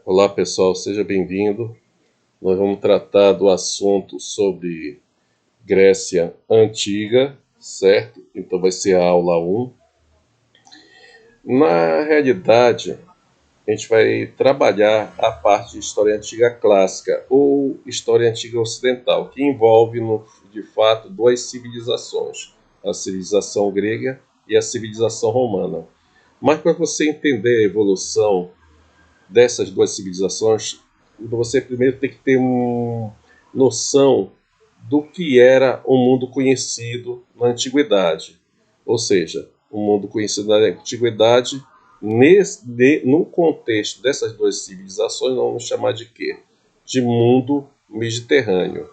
Olá pessoal, seja bem-vindo. Nós vamos tratar do assunto sobre Grécia Antiga, certo? Então vai ser a aula 1. Na realidade, a gente vai trabalhar a parte de História Antiga Clássica ou História Antiga Ocidental, que envolve, de fato, duas civilizações, a civilização grega e a civilização romana. Mas para você entender a evolução dessas duas civilizações, você primeiro tem que ter uma noção do que era o mundo conhecido na antiguidade. Ou seja, o mundo conhecido na antiguidade, no contexto dessas duas civilizações, nós vamos chamar de quê? De mundo mediterrâneo.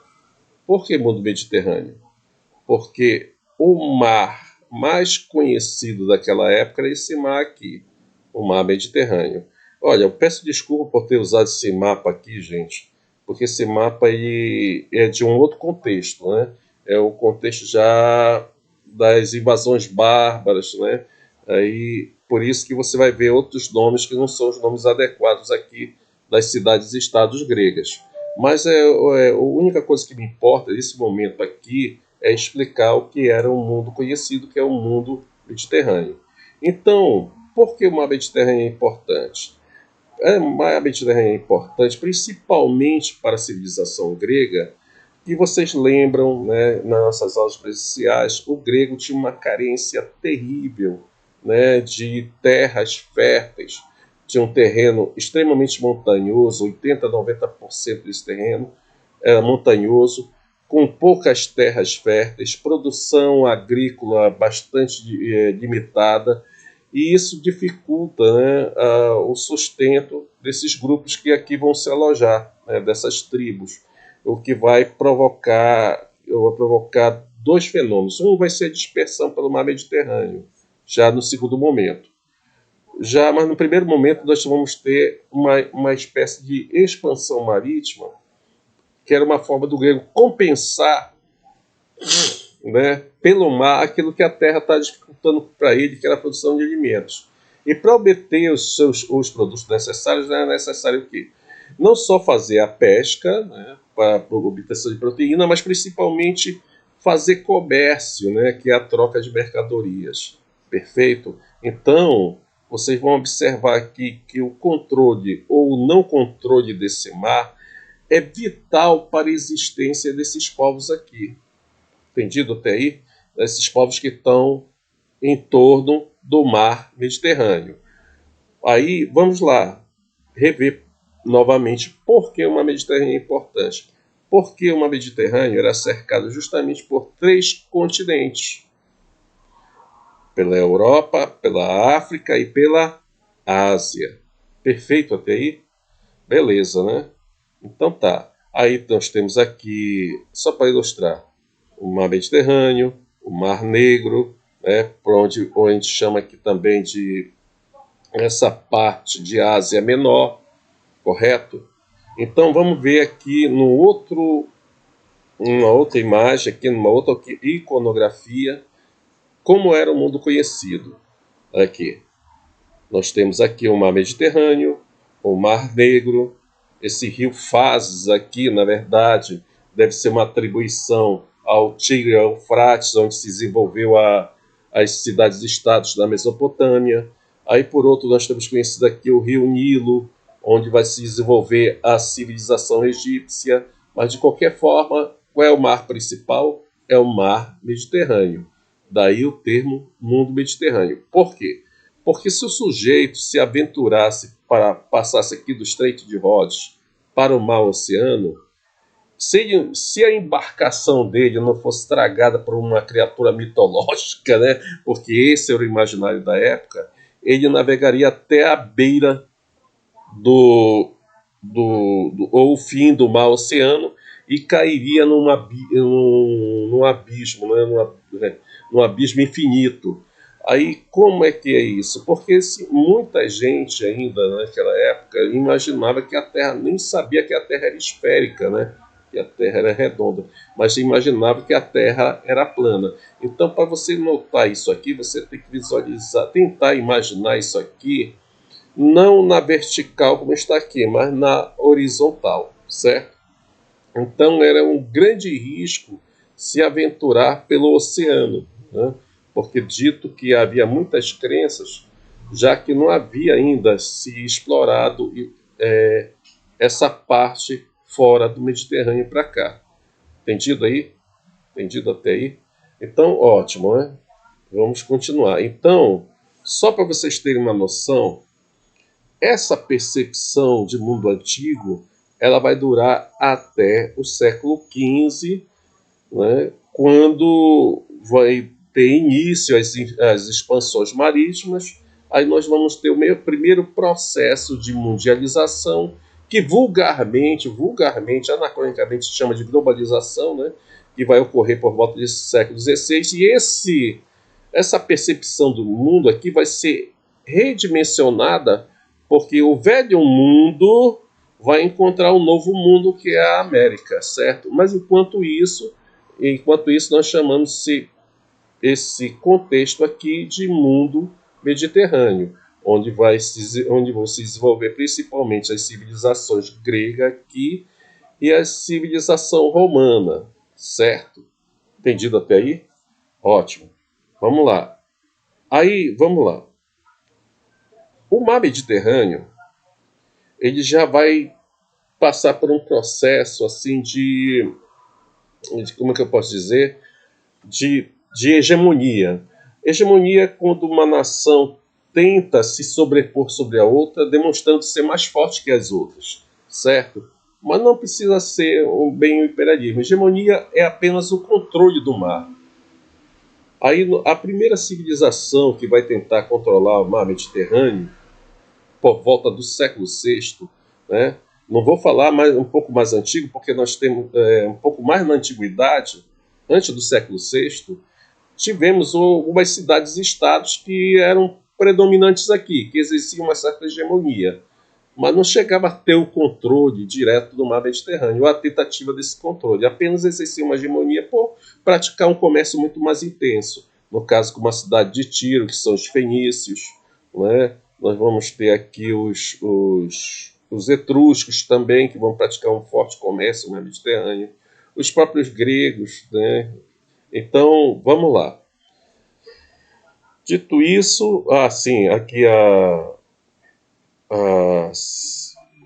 Por que mundo mediterrâneo? Porque o mar mais conhecido daquela época era esse mar aqui, o mar Mediterrâneo. Olha, eu peço desculpa por ter usado esse mapa aqui, gente, porque esse mapa aí é de um outro contexto, né? É o contexto já das invasões bárbaras, né? Aí, por isso que você vai ver outros nomes que não são os nomes adequados aqui das cidades e estados gregas. Mas a única coisa que me importa nesse momento aqui é explicar o que era um mundo conhecido, que é o mundo mediterrâneo. Então, por que o mar Mediterrâneo é importante? O mar Mediterrâneo é importante principalmente para a civilização grega, que vocês lembram, né, nas nossas aulas presenciais, o grego tinha uma carência terrível, né, de terras férteis. Tinha um terreno extremamente montanhoso, 80 a 90% desse terreno era montanhoso, com poucas terras férteis, produção agrícola bastante limitada, e isso dificulta, né, o sustento desses grupos que aqui vão se alojar, né, dessas tribos, o que vai provocar dois fenômenos. Um vai ser a dispersão pelo mar Mediterrâneo, já no segundo momento. Mas no primeiro momento nós vamos ter uma espécie de expansão marítima, que era uma forma do grego compensar, né, pelo mar aquilo que a terra está dificultando para ele, que era a produção de alimentos. E para obter os produtos necessários, é necessário o quê? Não só fazer a pesca, né, para a obtenção de proteína, mas principalmente fazer comércio, né, que é a troca de mercadorias. Perfeito? Então, vocês vão observar aqui que o controle ou o não controle desse mar é vital para a existência desses povos aqui. Entendido até aí? Esses povos que estão em torno do mar Mediterrâneo. Aí, vamos lá, rever novamente por que o mar Mediterrâneo é importante. Porque o mar Mediterrâneo era cercado justamente por três continentes. Pela Europa, pela África e pela Ásia. Perfeito até aí? Beleza, né? Então tá. Aí nós temos aqui, só para ilustrar, o Mar Mediterrâneo, o Mar Negro, né, por onde a gente chama aqui também de essa parte de Ásia Menor, correto? Então vamos ver aqui uma outra imagem, aqui numa outra iconografia, como era o mundo conhecido. Aqui, nós temos aqui o Mar Mediterrâneo, o Mar Negro, esse rio Fazes aqui, na verdade, deve ser uma atribuição ao Tigre Eufrates, onde se desenvolveu as cidades-estados da Mesopotâmia. Aí, por outro, nós temos conhecido aqui o rio Nilo, onde vai se desenvolver a civilização egípcia. Mas, de qualquer forma, qual é o mar principal? É o mar Mediterrâneo. Daí o termo mundo mediterrâneo. Por quê? Porque se o sujeito se aventurasse para passasse aqui do Estreito de Rhodes para o mar Oceano, se a embarcação dele não fosse tragada por uma criatura mitológica, né, porque esse era o imaginário da época, ele navegaria até a beira ou o fim do mar Oceano e cairia num abismo, né, num abismo infinito. Aí, como é que é isso? Porque muita gente ainda naquela época imaginava que a Terra, nem sabia que a Terra era esférica, né? Que a Terra era redonda, mas imaginava que a Terra era plana. Então, para você notar isso aqui, você tem que visualizar, tentar imaginar isso aqui não na vertical como está aqui, mas na horizontal, certo? Então era um grande risco se aventurar pelo oceano, né? Porque dito que havia muitas crenças, já que não havia ainda se explorado essa parte fora do Mediterrâneo para cá. Entendido aí? Entendido até aí? Então, ótimo, né? Vamos continuar. Então, só para vocês terem uma noção, essa percepção de mundo antigo, ela vai durar até o século XV, né, quando vai ter início as expansões marítimas. Aí nós vamos ter o primeiro processo de mundialização, que vulgarmente, anacronicamente se chama de globalização, né, que vai ocorrer por volta desse século XVI. E essa percepção do mundo aqui vai ser redimensionada, porque o velho mundo vai encontrar um novo mundo, que é a América, certo? Mas enquanto isso nós chamamos esse contexto aqui de mundo mediterrâneo, onde vão se desenvolver principalmente as civilizações grega aqui e a civilização romana, certo? Entendido até aí? Ótimo. Vamos lá. Vamos lá. O mar Mediterrâneo, ele já vai passar por um processo assim de como é que eu posso dizer, de hegemonia. Hegemonia é quando uma nação tenta se sobrepor sobre a outra, demonstrando ser mais forte que as outras, certo? Mas não precisa ser bem o imperialismo. Hegemonia é apenas o controle do mar. Aí a primeira civilização que vai tentar controlar o mar Mediterrâneo, por volta do século VI, né? Não vou falar um pouco mais antigo, porque nós temos um pouco mais na antiguidade, antes do século VI, tivemos algumas cidades-estados que eram predominantes aqui, que exerciam uma certa hegemonia, mas não chegava a ter o controle direto do mar Mediterrâneo, ou a tentativa desse controle, apenas exercia uma hegemonia por praticar um comércio muito mais intenso. No caso, como a cidade de Tiro, que são os fenícios, né? Nós vamos ter aqui os etruscos também, que vão praticar um forte comércio no Mediterrâneo, os próprios gregos, né? Então, vamos lá. Dito isso, sim, aqui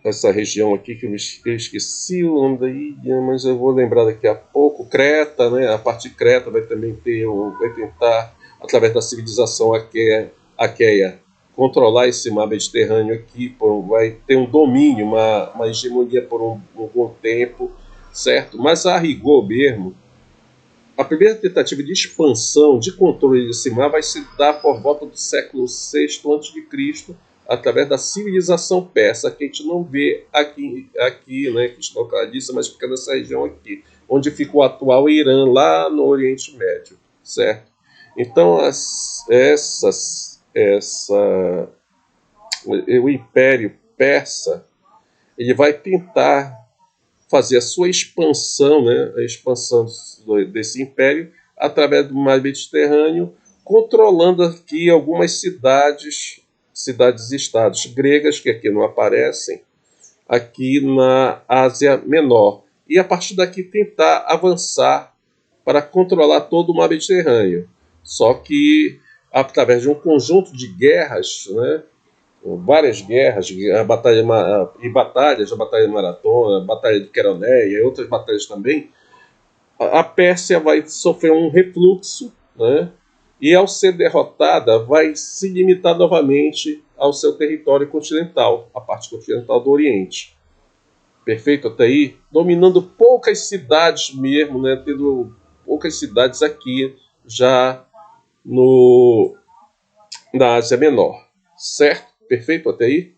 essa região aqui que eu esqueci o nome da ilha, mas eu vou lembrar daqui a pouco. Creta, né? A parte de Creta vai também vai tentar, através da civilização aqueia, controlar esse mar Mediterrâneo aqui, vai ter um domínio, uma hegemonia por um bom tempo, certo? Mas a rigor mesmo, a primeira tentativa de expansão, de controle desse mar, vai se dar por volta do século VI a.C., através da civilização persa, que a gente não vê aqui, né, que está localizada, mas fica nessa região aqui, onde fica o atual Irã, lá no Oriente Médio, certo? Então, o Império Persa, ele vai tentar fazer a sua expansão, né, a expansão desse império através do mar Mediterrâneo, controlando aqui algumas cidades-estados gregas, que aqui não aparecem, aqui na Ásia Menor. E a partir daqui tentar avançar para controlar todo o mar Mediterrâneo. Só que através de um conjunto de guerras, né, várias guerras, a batalha de Maratona, a batalha de Queroneia e outras batalhas também, a Pérsia vai sofrer um refluxo, né? E ao ser derrotada vai se limitar novamente ao seu território continental, a parte continental do Oriente. Perfeito até aí? Dominando poucas cidades mesmo, né? Tendo poucas cidades aqui já na Ásia Menor, certo? Perfeito até aí?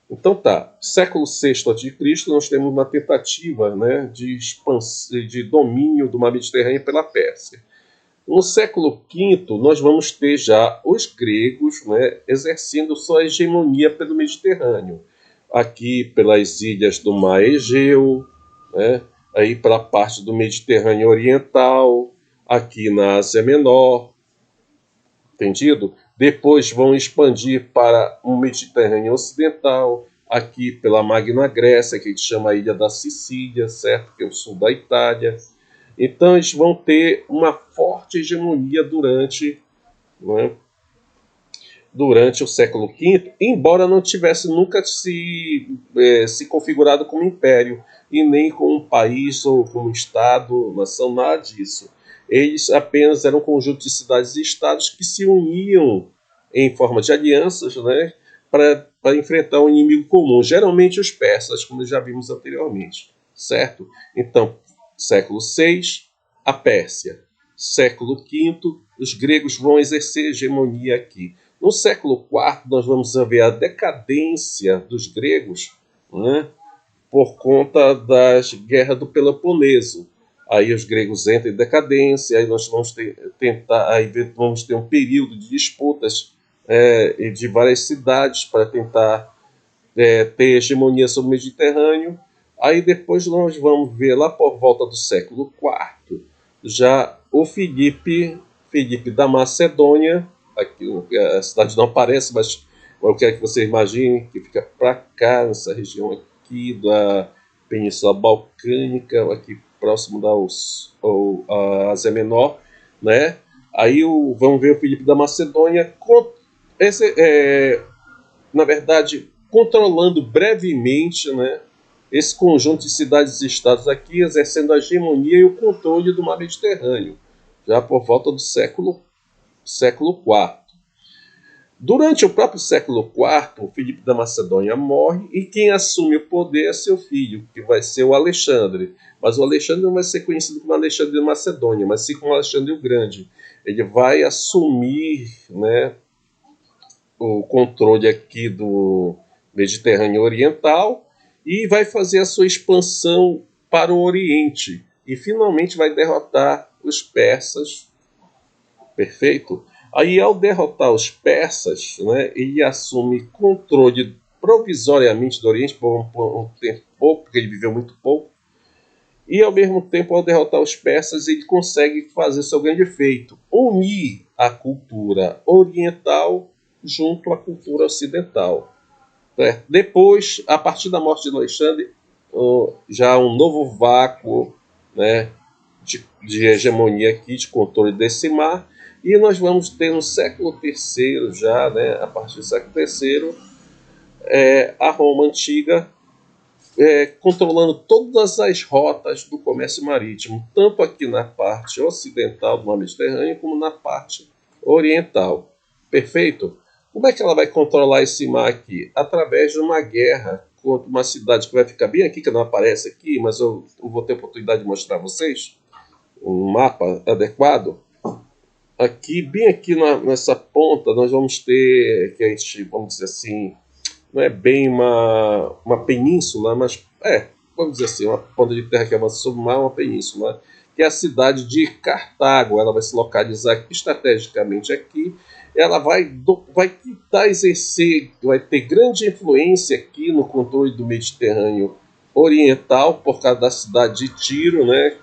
Então tá, século VI a.C., nós temos uma tentativa, né, de domínio do mar Mediterrâneo pela Pérsia. No século V, nós vamos ter já os gregos, né, exercendo sua hegemonia pelo Mediterrâneo. Aqui pelas ilhas do mar Egeu, né, aí pela parte do Mediterrâneo Oriental, aqui na Ásia Menor, entendido? Depois vão expandir para o Mediterrâneo Ocidental, aqui pela Magna Grécia, que a gente chama a Ilha da Sicília, certo? Que é o sul da Itália. Então eles vão ter uma forte hegemonia né, durante o século V, embora não tivesse nunca se configurado como império, e nem como um país ou como estado, nação, nada disso. Eles apenas eram um conjunto de cidades e estados que se uniam em forma de alianças, né, para enfrentar um inimigo comum, geralmente os persas, como já vimos anteriormente, certo? Então, século VI, a Pérsia. Século V, os gregos vão exercer hegemonia aqui. No século IV, nós vamos ver a decadência dos gregos, né, por conta das guerras do Peloponeso. Aí os gregos entram em decadência, aí nós vamos vamos ter um período de disputas de várias cidades para tentar ter hegemonia sobre o Mediterrâneo. Aí depois nós vamos ver lá por volta do século IV, já o Filipe da Macedônia. Aqui a cidade não aparece, mas eu quero que você imagine que fica para cá, nessa região aqui da Península Balcânica, aqui próximo da Ásia Menor, né? Aí vamos ver o Filipe da Macedônia, na verdade, controlando brevemente, né, esse conjunto de cidades e estados aqui, exercendo a hegemonia e o controle do mar Mediterrâneo, já por volta do século IV. Durante o próprio século IV, o Filipe da Macedônia morre e quem assume o poder é seu filho, que vai ser o Alexandre. Mas o Alexandre não vai ser conhecido como Alexandre da Macedônia, mas sim como Alexandre o Grande. Ele vai assumir, né, o controle aqui do Mediterrâneo Oriental e vai fazer a sua expansão para o Oriente. E finalmente vai derrotar os persas. Perfeito? Aí, ao derrotar os persas, né, ele assume controle provisoriamente do Oriente por um tempo pouco, porque ele viveu muito pouco. E, ao mesmo tempo, ao derrotar os persas, ele consegue fazer seu grande feito: unir a cultura oriental junto à cultura ocidental. Depois, a partir da morte de Alexandre, já um novo vácuo, né, de hegemonia aqui, de controle desse mar. E nós vamos ter no século III já, né, a partir do século III, a Roma Antiga controlando todas as rotas do comércio marítimo, tanto aqui na parte ocidental do mar Mediterrâneo, como na parte oriental. Perfeito? Como é que ela vai controlar esse mar aqui? Através de uma guerra contra uma cidade que vai ficar bem aqui, que não aparece aqui, mas eu vou ter oportunidade de mostrar a vocês um mapa adequado. Aqui, bem aqui nessa ponta, nós vamos ter, que a gente, vamos dizer assim, não é bem uma península, mas vamos dizer assim, uma ponta de terra que avança sobre o mar, uma península, que é a cidade de Cartago. Ela vai se localizar estrategicamente aqui. Ela vai tentar exercer, vai ter grande influência aqui no controle do Mediterrâneo Oriental, por causa da cidade de Tiro, né,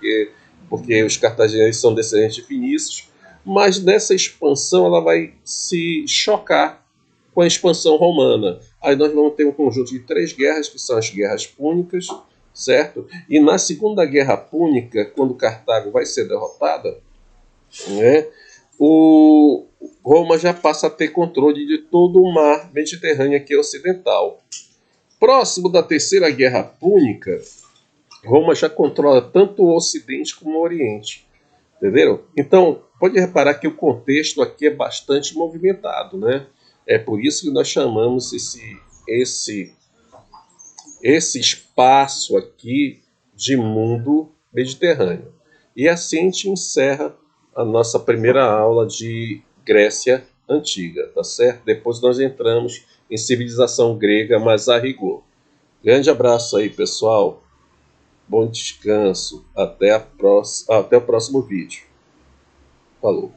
porque os cartagineses são descendentes de fenícios. Mas nessa expansão ela vai se chocar com a expansão romana. Aí nós vamos ter um conjunto de 3 guerras, que são as guerras púnicas, certo? E na Segunda Guerra Púnica, quando Cartago vai ser derrotada, né, Roma já passa a ter controle de todo o mar Mediterrâneo aqui ocidental. Próximo da Terceira Guerra Púnica, Roma já controla tanto o Ocidente como o Oriente. Entenderam? Então, pode reparar que o contexto aqui é bastante movimentado, né? É por isso que nós chamamos esse espaço aqui de mundo mediterrâneo. E assim a gente encerra a nossa primeira aula de Grécia Antiga, tá certo? Depois nós entramos em civilização grega, mas a rigor. Grande abraço aí, pessoal. Bom descanso. Até o próximo vídeo. Falou.